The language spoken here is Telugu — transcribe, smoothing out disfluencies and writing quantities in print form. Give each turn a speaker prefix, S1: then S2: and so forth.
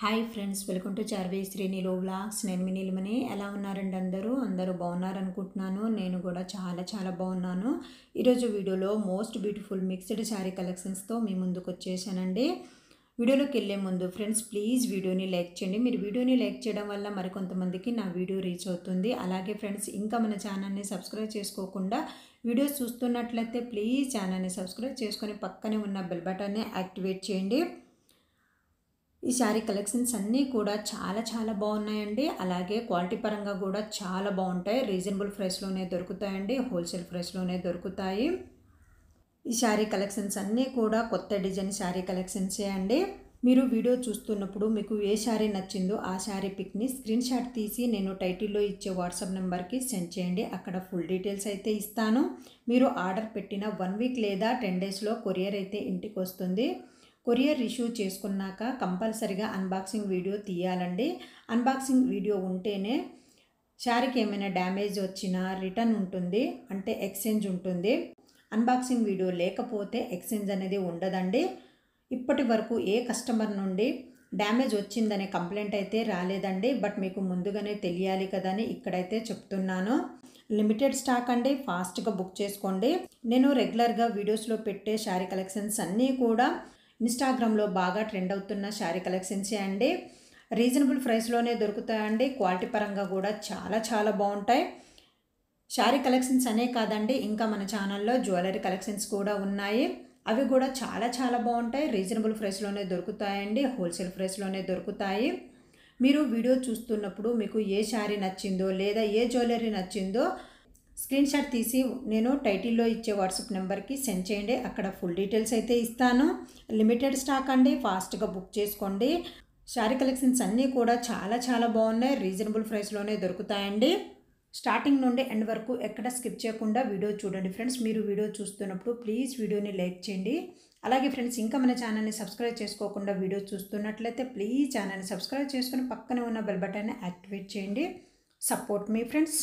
S1: Hi friends, welcome to Charvi శ్రీనిలో వ్లాగ్స్. నేను మీ నీలిమని. ఎలా ఉన్నారండి? అందరూ బాగున్నారనుకుంటున్నాను. నేను కూడా చాలా బాగున్నాను. ఈరోజు వీడియోలో మోస్ట్ బ్యూటిఫుల్ మిక్స్డ్ శారీ కలెక్షన్స్తో మీ ముందుకు వచ్చేసానండి. వీడియోలోకి వెళ్ళే ముందు ఫ్రెండ్స్ ప్లీజ్ వీడియోని లైక్ చేయండి. మీరు వీడియోని లైక్ చేయడం వల్ల మరికొంతమందికి నా వీడియో రీచ్ అవుతుంది. అలాగే ఫ్రెండ్స్, ఇంకా మన ఛానల్ని సబ్స్క్రైబ్ చేసుకోకుండా వీడియోస్ చూస్తున్నట్లయితే ప్లీజ్ ఛానల్ని సబ్స్క్రైబ్ చేసుకొని పక్కనే ఉన్న బెల్ బటన్ని యాక్టివేట్ చేయండి. ఈ శారీ కలెక్షన్స్ అన్నీ కూడా చాలా బాగున్నాయండి. అలాగే క్వాలిటీ పరంగా కూడా చాలా బాగుంటాయి. రీజనబుల్ ప్రైస్లోనే దొరుకుతాయండి. హోల్సేల్ ప్రైస్లోనే దొరుకుతాయి. ఈ శారీ కలెక్షన్స్ అన్నీ కూడా కొత్త డిజైన్ శారీ కలెక్షన్సే అండి. మీరు వీడియో చూస్తున్నప్పుడు మీకు ఏ శారీ నచ్చిందో ఆ శారీ పిక్ని స్క్రీన్ షాట్ తీసి నేను టైటిల్లో ఇచ్చే వాట్సాప్ నెంబర్కి సెండ్ చేయండి. అక్కడ ఫుల్ డీటెయిల్స్ అయితే ఇస్తాను. మీరు ఆర్డర్ పెట్టిన 1 వీక్ లేదా 10 డేస్లో కొరియర్ అయితే ఇంటికి వస్తుంది. కొరియర్ రిసీవ్ చేసుకున్నాక కంపల్సరిగా అన్బాక్సింగ్ వీడియో తీయాలండి. అన్బాక్సింగ్ వీడియో ఉంటేనే శారీకి ఏమైనా డ్యామేజ్ వచ్చినా రిటర్న్ ఉంటుంది, అంటే ఎక్స్చేంజ్ ఉంటుంది. అన్బాక్సింగ్ వీడియో లేకపోతే ఎక్స్చేంజ్ అనేది ఉండదండి. ఇప్పటి వరకు ఏ కస్టమర్ నుండి డ్యామేజ్ వచ్చిందనే కంప్లైంట్ అయితే రాలేదండి. బట్ మీకు ముందుగానే తెలియాలి కదని ఇక్కడైతే చెప్తున్నాను. లిమిటెడ్ స్టాక్ అండి, ఫాస్ట్గా బుక్ చేసుకోండి. నేను రెగ్యులర్గా వీడియోస్లో పెట్టే శారీ కలెక్షన్స్ అన్నీ కూడా ఇన్స్టాగ్రామ్లో బాగా ట్రెండ్ అవుతున్న శారీ కలెక్షన్సే అండి. రీజనబుల్ ప్రైస్లోనే దొరుకుతాయండి. క్వాలిటీ పరంగా కూడా చాలా బాగుంటాయి. శారీ కలెక్షన్స్ అనే కాదండి, ఇంకా మన ఛానల్లో జ్యువెలరీ కలెక్షన్స్ కూడా ఉన్నాయి. అవి కూడా చాలా బాగుంటాయి. రీజనబుల్ ప్రైస్లోనే దొరుకుతాయండి. హోల్సేల్ ప్రైస్లోనే దొరుకుతాయి. మీరు వీడియో చూస్తున్నప్పుడు మీకు ఏ శారీ నచ్చిందో లేదా ఏ జ్యువెలరీ నచ్చిందో స్క్రీన్ షాట్ తీసి నేను టైటిల్లో ఇచ్చే వాట్సాప్ నెంబర్కి సెండ్ చేయండి. అక్కడ ఫుల్ డీటెయిల్స్ అయితే ఇస్తాను. లిమిటెడ్ స్టాక్ అండి, ఫాస్ట్గా బుక్ చేసుకోండి. శారీ కలెక్షన్స్ అన్నీ కూడా చాలా బాగున్నాయి. రీజనబుల్ ప్రైస్లోనే దొరుకుతాయండి. స్టార్టింగ్ నుండి ఎండ్ వరకు ఎక్కడ స్కిప్ చేయకుండా వీడియో చూడండి ఫ్రెండ్స్. మీరు వీడియో చూస్తున్నప్పుడు ప్లీజ్ వీడియోని లైక్ చేయండి. అలాగే ఫ్రెండ్స్, ఇంకా మన ఛానల్ని సబ్స్క్రైబ్ చేసుకోకుండా వీడియో చూస్తున్నట్లయితే ప్లీజ్ ఛానల్ని సబ్స్క్రైబ్ చేసుకుని పక్కనే ఉన్న బెల్ బటన్ని యాక్టివేట్ చేయండి. సపోర్ట్ మీ ఫ్రెండ్స్.